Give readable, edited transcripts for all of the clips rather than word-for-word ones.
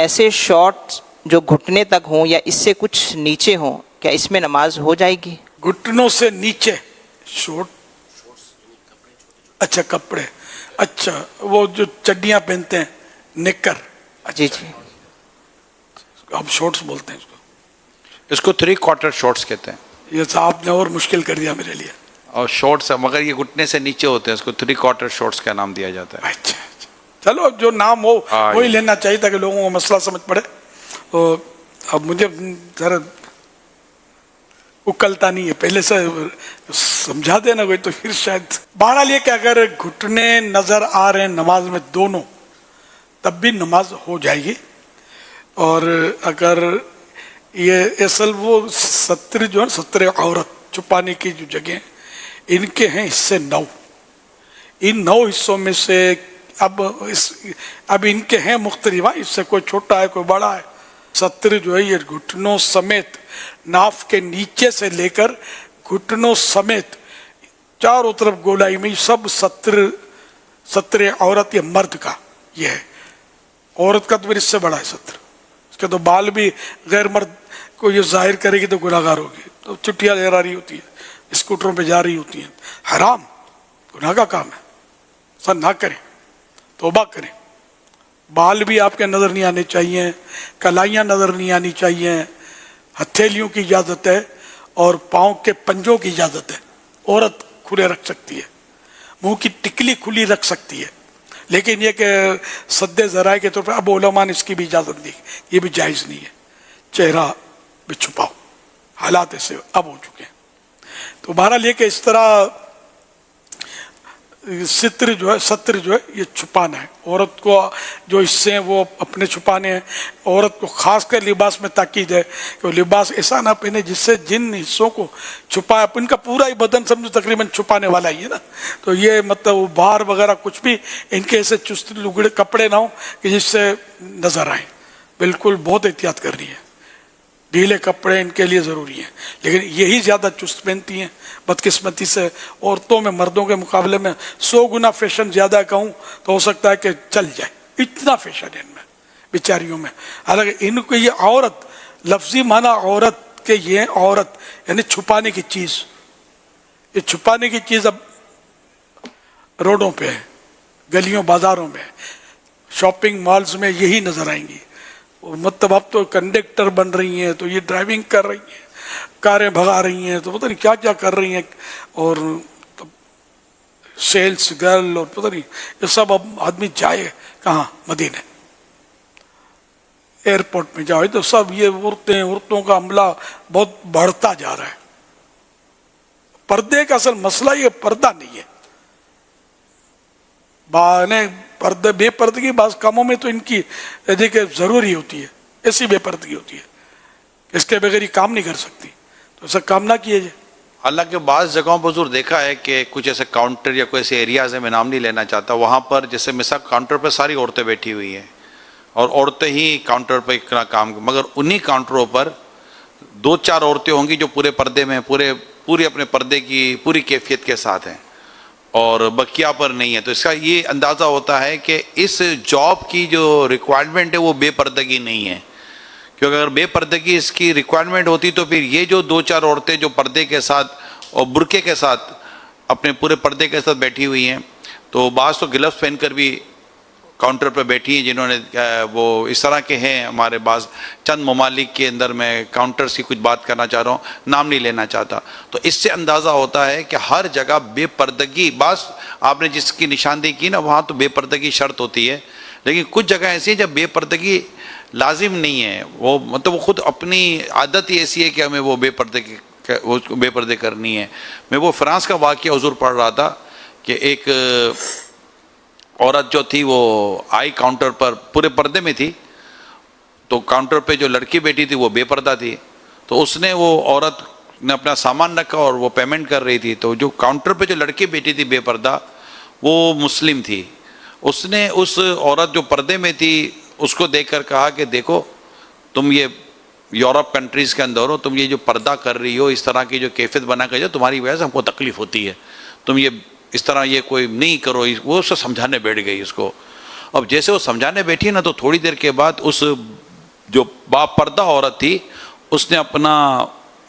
ایسے شارٹس جو گھٹنے تک ہوں یا اس سے کچھ نیچے ہوں، کیا اس میں نماز ہو جائے گی؟ گھٹنوں سے نیچے شورٹ، اچھا کپڑے، اچھا وہ جو چڈیاں پہنتے ہیں نکر، جی جی، اب شورٹس بولتے ہیں اس کو. اس کو 3/4 شارٹس کہتے ہیں. یہ صاحب نے اور مشکل کر دیا میرے لیے. اور شارٹس مگر یہ گھٹنے سے نیچے ہوتے ہیں، اس کو 3/4 شارٹس کا نام دیا جاتا ہے. اچھا اچھا، چلو جو نام ہو وہی لینا چاہیے تاکہ لوگوں کو مسئلہ سمجھ پڑے. تو اب مجھے ذرا اکلتا نہیں ہے، پہلے سے سمجھا دینا کوئی تو پھر شاید. بہرحال یہ کہ اگر گھٹنے نظر آ رہے ہیں نماز میں دونوں، تب بھی نماز ہو جائے گی. اور اگر یہ اصل وہ ستر جو ہے ستر عورت چھپانے کی جو جگہ ان کے ہیں حصے 9. ان 9 حصوں میں سے اب ان کے ہیں مختلف، اس سے کوئی چھوٹا ہے کوئی بڑا ہے. ستر جو ہے یہ گھٹنوں سمیت ناف کے نیچے سے لے کر گھٹنوں سمیت چاروں طرف گولائی میں سب ستر عورت یہ مرد کا یہ ہے. عورت کا تو پھر اس سے بڑا ہے ستر. اس کے تو بال بھی غیر مرد کو یہ ظاہر کرے گی تو گناہ گار ہوگی. تو چٹیاں لے رہی ہوتی ہے، اسکوٹروں پہ جا رہی ہوتی ہیں، حرام گناہ کا کام ہے. سر نہ کریں، توبہ کریں. بال بھی آپ کے نظر نہیں آنے چاہیے، کلائیاں نظر نہیں آنی چاہیے. ہتھیلیوں کی اجازت ہے اور پاؤں کے پنجوں کی اجازت ہے. عورت کھلے رکھ سکتی ہے، منہ کی ٹکلی کھلی رکھ سکتی ہے، لیکن یہ کہ سد ذرائع کے طور پر اب علماء نے اس کی بھی اجازت دی، یہ بھی جائز نہیں ہے. چہرہ بھی چھپاؤ، حالات ایسے اب ہو چکے ہیں. تو بہرحال یہ کہ اس طرح ستر جو ہے یہ چھپانا ہے. عورت کو جو حصے ہیں وہ اپنے چھپانے ہیں. عورت کو خاص کر لباس میں تاکید ہے کہ وہ لباس ایسا نہ پہنے جس سے جن حصوں کو چھپائے، ان کا پورا ہی بدن سمجھو تقریباً چھپانے والا ہی ہے نا. تو یہ مطلب وہ باہر وغیرہ کچھ بھی ان کے ایسے چست لگڑے کپڑے نہ ہوں کہ جس سے نظر آئیں. بالکل بہت احتیاط کرنی ہے. ڈھیلے کپڑے ان کے لیے ضروری ہیں، لیکن یہی زیادہ چست پہنتی ہیں. بدقسمتی سے عورتوں میں مردوں کے مقابلے میں 100 گنا فیشن زیادہ کہوں تو ہو سکتا ہے کہ چل جائے. اتنا فیشن ہے ان میں بیچاریوں میں. حالانکہ ان کو یہ عورت لفظی معنی عورت کے یہ عورت یعنی چھپانے کی چیز. یہ چھپانے کی چیز اب روڈوں پہ ہے، گلیوں بازاروں میں، شاپنگ مالز میں یہی نظر آئیں گی. مطلب اب تو کنڈکٹر بن رہی ہیں تو یہ ڈرائیونگ کر رہی ہیں، کاریں بھگا رہی ہیں، تو پتہ نہیں کیا کیا کر رہی ہیں. اور سیلس گرل اور پتہ نہیں یہ سب. اب آدمی جائے کہاں؟ مدینے ایئرپورٹ میں جاؤ تو سب یہ عورتوں کا عملہ بہت بڑھتا جا رہا ہے. پردے کا اصل مسئلہ یہ پردہ نہیں ہے. پردے بے پردگی بعض کاموں میں تو ان کی دیکھیں ضروری ہوتی ہے، ایسی بے پردگی ہوتی ہے اس کے بغیر یہ کام نہیں کر سکتی. تو ایسا کام نہ کیے جائے. حالانکہ بعض جگہوں پر حضور دیکھا ہے کہ کچھ ایسے کاؤنٹر یا کوئی ایسے ایریاز ہیں، میں نام نہیں لینا چاہتا، وہاں پر جیسے مثال کاؤنٹر پہ ساری عورتیں بیٹھی ہوئی ہیں اور عورتیں ہی کاؤنٹر پہ اتنا کام، مگر انہی کاؤنٹروں پر 2-4 عورتیں ہوں گی جو پورے پردے میں پورے اپنے پردے کی پوری کیفیت کے ساتھ ہیں اور بقیہ پر نہیں ہے. تو اس کا یہ اندازہ ہوتا ہے کہ اس جاب کی جو ریکوائرمنٹ ہے وہ بے پردگی نہیں ہے. کیونکہ اگر بے پردگی اس کی ریکوائرمنٹ ہوتی تو پھر یہ جو 2-4 عورتیں جو پردے کے ساتھ اور برقعے کے ساتھ اپنے پورے پردے کے ساتھ بیٹھی ہوئی ہیں، تو بعض تو گلفز پہن کر بھی کاؤنٹر پہ بیٹھی ہیں، جنہوں نے وہ اس طرح کے ہیں. ہمارے بعض چند ممالک کے اندر میں کاؤنٹرز کی کچھ بات کرنا چاہ رہا ہوں، نام نہیں لینا چاہتا. تو اس سے اندازہ ہوتا ہے کہ ہر جگہ بے پردگی، بعض آپ نے جس کی نشاندہی کی نا وہاں تو بے پردگی شرط ہوتی ہے، لیکن کچھ جگہ ایسی ہیں جب بے پردگی لازم نہیں ہے. وہ مطلب وہ خود اپنی عادت ہی ایسی ہے کہ ہمیں وہ بے پردے کرنی ہے. میں وہ فرانس کا واقعہ حضور پڑھ رہا تھا کہ ایک عورت جو تھی وہ آئی کاؤنٹر پر پورے پردے میں تھی، تو کاؤنٹر پہ جو لڑکی بیٹھی تھی وہ بے پردہ تھی. تو اس نے وہ عورت نے اپنا سامان رکھا اور وہ پیمنٹ کر رہی تھی. تو جو کاؤنٹر پہ جو لڑکی بیٹھی تھی بے پردہ وہ مسلم تھی. اس نے اس عورت جو پردے میں تھی اس کو دیکھ کر کہا کہ دیکھو تم یہ یورپ کنٹریز کے اندر ہو، تم یہ جو پردہ کر رہی ہو، اس طرح کی جو کیفیت بنا کر جو تمہاری وجہ سے ہم کو تکلیف ہوتی ہے، تم یہ اس طرح یہ کوئی نہیں کرو. وہ اس کو سمجھانے بیٹھ گئی اس کو. اب جیسے وہ سمجھانے بیٹھی نا تو تھوڑی دیر کے بعد اس جو با پردہ عورت تھی اس نے اپنا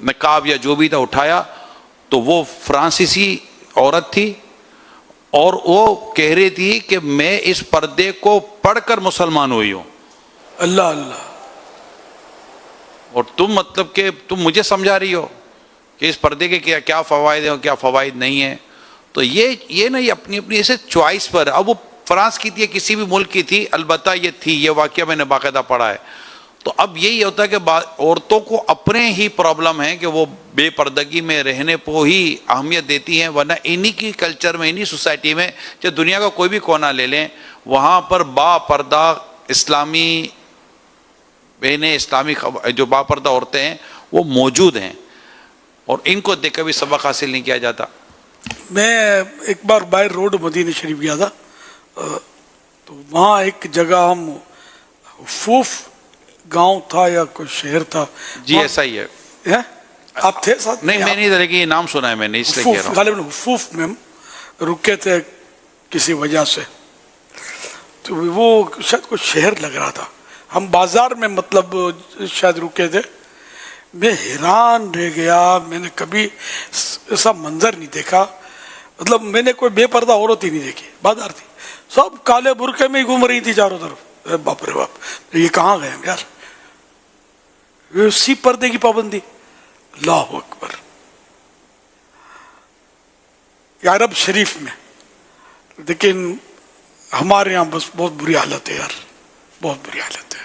نقاب یا جو بھی تھا اٹھایا تو وہ فرانسیسی عورت تھی اور وہ کہہ رہی تھی کہ میں اس پردے کو پڑھ کر مسلمان ہوئی ہوں. اللہ اللہ. اور تم مطلب کہ تم مجھے سمجھا رہی ہو کہ اس پردے کے کیا فوائد ہیں اور کیا فوائد نہیں ہیں. تو یہ نا یہ اپنی اپنی ایسے چوائس پر. اب وہ فرانس کی تھی کسی بھی ملک کی تھی, البتہ یہ تھی, یہ واقعہ میں نے باقاعدہ پڑھا ہے. تو اب یہی ہوتا ہے کہ عورتوں کو اپنے ہی پرابلم ہے کہ وہ بے پردگی میں رہنے کو ہی اہمیت دیتی ہیں, ورنہ انہی کی کلچر میں, انہی سوسائٹی میں, چاہے دنیا کا کوئی بھی کونا لے لیں, وہاں پر با پردہ اسلامی بہنیں, اسلامی جو با پردہ عورتیں ہیں وہ موجود ہیں, اور ان کو دیکھ کر بھی سبق حاصل نہیں کیا جاتا. میں ایک بار بائی روڈ مدینہ شریف گیا تھا, تو وہاں ایک جگہ ہم حفوف گاؤں تھا یا کوئی شہر تھا. جی ایسا ہی ہے. آپ تھے ساتھ؟ نہیں, میں نہیں طرح کی نام سنا ہے میں نے, اس لیے کہہ رہا ہوں. غالباً حفوف میں ہم رکے تھے کسی وجہ سے, تو وہ شاید کوئی شہر لگ رہا تھا. ہم بازار میں مطلب شاید رکے تھے. میں حیران رہ گیا, میں نے کبھی ایسا منظر نہیں دیکھا. مطلب میں نے کوئی بے پردہ عورت ہی نہیں دیکھی. بازار تھی, سب کالے برقعے میں ہی گھوم رہی تھی چاروں طرف. باپ رے باپ, یہ کہاں گئے ہم یار, اسی پردے کی پابندی. اللہ اکبر. عرب شریف میں, لیکن ہمارے یہاں بس بہت بری حالت ہے یار, بہت بری حالت ہے.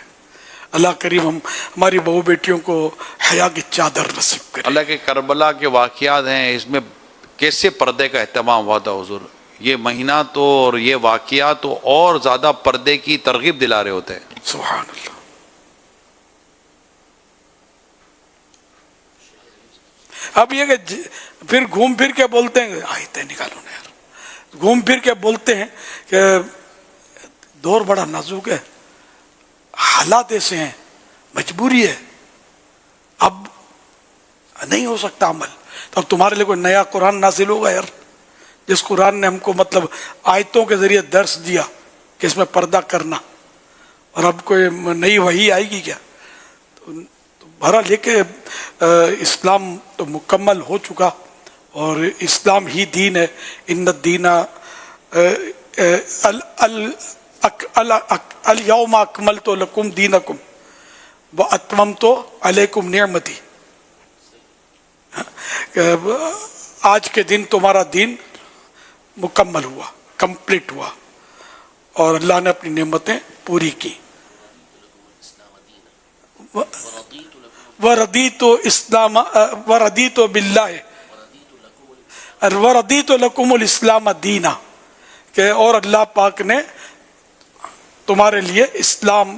اللہ کریم ہماری بہو بیٹیوں کو حیا کی چادر نصیب کرے. اللہ کے کربلا کے واقعات ہیں, اس میں کیسے پردے کا اہتمام ہوا تھا حضور. یہ مہینہ تو اور یہ واقعات تو اور زیادہ پردے کی ترغیب دلا رہے ہوتے ہیں. سبحان اللہ. اب یہ کہ پھر گھوم پھر کے بولتے ہیں, آیتیں نکالو نا یار, گھوم پھر کے بولتے ہیں کہ دور بڑا نازک ہے, حالات ایسے ہیں, مجبوری ہے, اب نہیں ہو سکتا عمل. تو اب تمہارے لیے کوئی نیا قرآن نازل ہوگا یار, جس قرآن نے ہم کو مطلب آیتوں کے ذریعے درس دیا کہ اس میں پردہ کرنا, اور اب کوئی نئی وحی آئے گی کیا. بہرحال یہ کہ اسلام تو مکمل ہو چکا, اور اسلام ہی دین ہے. ان الدین الیوم اکملت لکم دینکم واتممت علیکم نعمتی. آج کے دن تمہارا دین مکمل ہوا, کمپلیٹ ہوا, اور اللہ نے اپنی نعمتیں پوری کی. وردیت اسلام وردیت باللہ وردیت لکم الاسلام دینا, کہ اور اللہ پاک نے تمہارے لیے اسلام,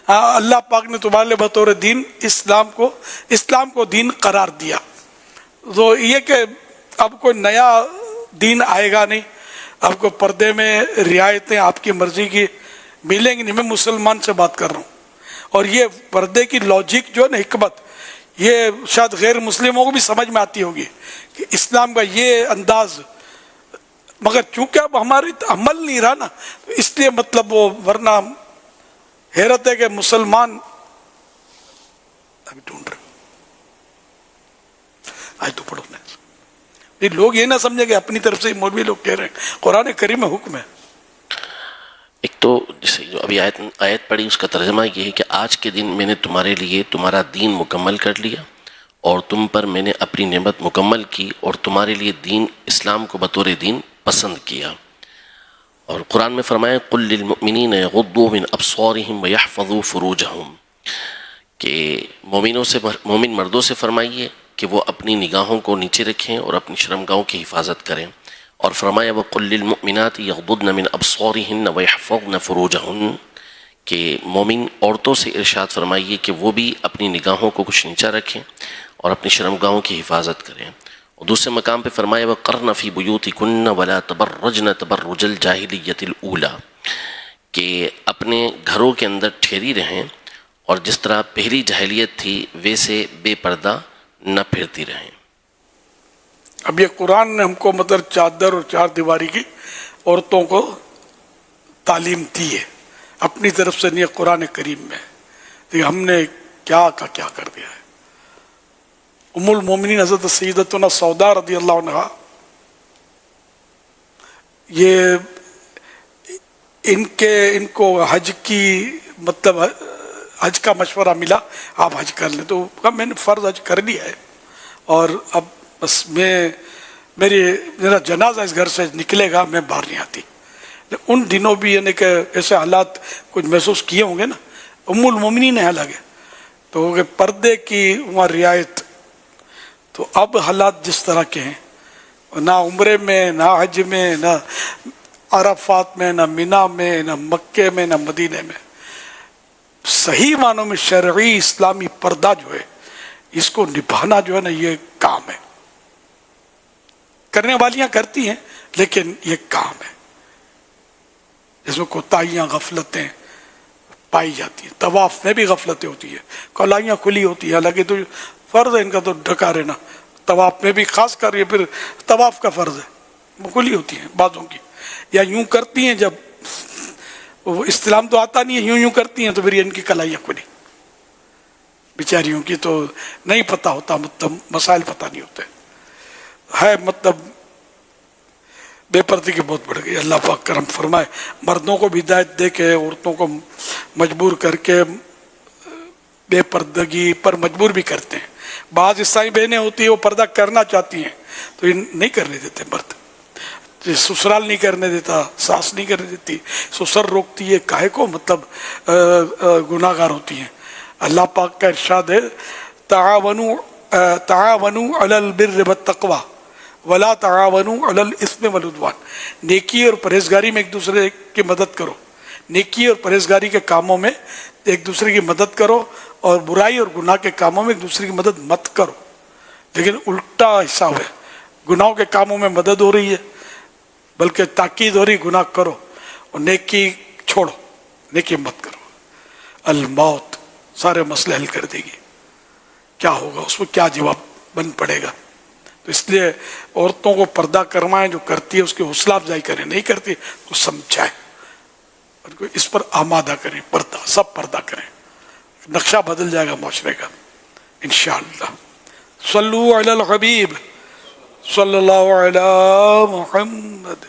اللہ پاک نے تمہارے لیے بطور دین اسلام کو دین قرار دیا. تو یہ کہ اب کوئی نیا دین آئے گا نہیں, اب کو پردے میں رعایتیں آپ کی مرضی کی ملیں گی نہیں. میں مسلمان سے بات کر رہا ہوں, اور یہ پردے کی لاجک جو ہے نا, حکمت, یہ شاید غیر مسلموں کو بھی سمجھ میں آتی ہوگی کہ اسلام کا یہ انداز, مگر چونکہ اب ہماری عمل نہیں رہا نا, اس لیے مطلب وہ, ورنہ حیرت ہے کہ مسلمان ابھی ڈھونڈ رہے. آج تو پڑھو نا, لوگ یہ نہ سمجھے کہ اپنی طرف سے مولوی لوگ کہہ رہے ہیں, قرآن کریم میں حکم ہے. ایک تو جیسے جو ابھی آیت پڑھی اس کا ترجمہ یہ ہے کہ آج کے دن میں نے تمہارے لیے تمہارا دین مکمل کر لیا, اور تم پر میں نے اپنی نعمت مکمل کی, اور تمہارے لیے دین اسلام کو بطور دین پسند کیا. اور قرآن میں فرمایا قل للمؤمنین یغضوا من ابصارهم ویحفظوا فروجهم, کہ مومن مردوں سے فرمائیے کہ وہ اپنی نگاہوں کو نیچے رکھیں اور اپنی شرمگاہوں کی حفاظت کریں. اور فرمایا وقل للمؤمنات یغضضن من ابصارهن ویحفظن فروجهن, کہ مومن عورتوں سے ارشاد فرمائیے کہ وہ بھی اپنی نگاہوں کو کچھ نیچا رکھیں اور اپنی شرمگاہوں کی حفاظت کریں. اور دوسرے مقام پہ فرمایا وقرن فی بیوتکن ولا تبرجن تبرج الجاہلیۃ الاولی, کہ اپنے گھروں کے اندر ٹھہری رہیں اور جس طرح پہلی جاہلیت تھی ویسے بے پردہ نہ پھرتی رہیں. اب یہ قرآن نے ہم کو مطلب چادر اور چار دیواری کی عورتوں کو تعلیم دی ہے اپنی طرف سے نہیں، قرآن کریم میں، لیکن ہم نے کیا کا کیا کر دیا ہے۔ ام المومنین حضرت سیدتنا سودا رضی اللہ عنہ، یہ ان کو حج کی مطلب حج کا مشورہ ملا، آپ حج کر لیں، تو کہا میں نے فرض حج کر لیا ہے، اور اب بس میرا جنازہ اس گھر سے نکلے گا، میں باہر نہیں آتی۔ ان دنوں بھی یعنی کہ ایسے حالات کچھ محسوس کیے ہوں گے نا، ام المومنین ہے حالانکہ، تو کہ پردے کی وہاں رعایت، تو اب حالات جس طرح کے ہیں، نہ عمرے میں، نہ حج میں، نہ عرفات میں، نہ مینا میں، نہ مکے میں، نہ مدینے میں، صحیح معنوں میں شرعی اسلامی پردہ جو ہے، اس کو نبھانا جو ہے نا، یہ کام ہے۔ کرنے والیاں کرتی ہیں، لیکن یہ کام ہے، جس میں کوتاہیاں، غفلتیں پائی جاتی ہیں۔ طواف میں بھی غفلتیں ہوتی ہیں، کلائیاں کھلی ہوتی ہیں، حالانکہ تو فرض ہے ان کا تو ڈھکا رہنا، طواف میں بھی خاص کر، یہ پھر طواف کا فرض ہے، وہ کھلی ہوتی ہیں بعضوں کی، یا یوں کرتی ہیں، جب وہ استلام تو آتا نہیں ہے، یوں کرتی ہیں، تو پھر ان کی کلائیاں کھلی، بیچاریوں کی تو نہیں پتہ ہوتا، مطلب مسائل پتہ نہیں ہوتے ہے، مطلب بے پردگی بہت بڑھ گئی۔ اللہ پاک کرم فرمائے، مردوں کو بھی ہدایت دے کے عورتوں کو مجبور کر کے بے پردگی پر مجبور بھی کرتے ہیں۔ بعض عیسائی بہنیں ہوتی ہیں، وہ پردہ کرنا چاہتی ہیں تو یہ نہیں کرنے دیتے، مرد سسرال نہیں کرنے دیتا، ساس نہیں کرنے دیتی، سسر روکتی ہے، کاہے کو مطلب گناہ گار ہوتی ہیں۔ اللہ پاک کا ارشاد ہے، تعاونوا علی البر والتقوی ولا تعاونوا علی الاثم والعدوان، نیکی اور پرہیزگاری میں ایک دوسرے کی مدد کرو، نیکی اور پرہیزگاری کے کاموں میں ایک دوسرے کی مدد کرو، اور برائی اور گناہ کے کاموں میں ایک دوسرے کی مدد مت کرو۔ لیکن الٹا حساب ہے، گناہوں کے کاموں میں مدد ہو رہی ہے، بلکہ تاکید ہو رہی گناہ کرو، اور نیکی چھوڑو، نیکی مت کرو۔ الموت سارے مسئلے حل کر دے گی، کیا ہوگا اس میں، کیا جواب بن پڑے گا۔ تو اس لیے عورتوں کو پردہ کروائیں، جو کرتی ہے اس کی حوصلہ افزائی کریں، نہیں کرتی تو سمجھائیں، اور اس پر آمادہ کریں، پردہ سب پردہ کریں، نقشہ بدل جائے گا معاشرے کا انشاءاللہ۔ صلو علی الحبیب صلی اللہ علی محمد۔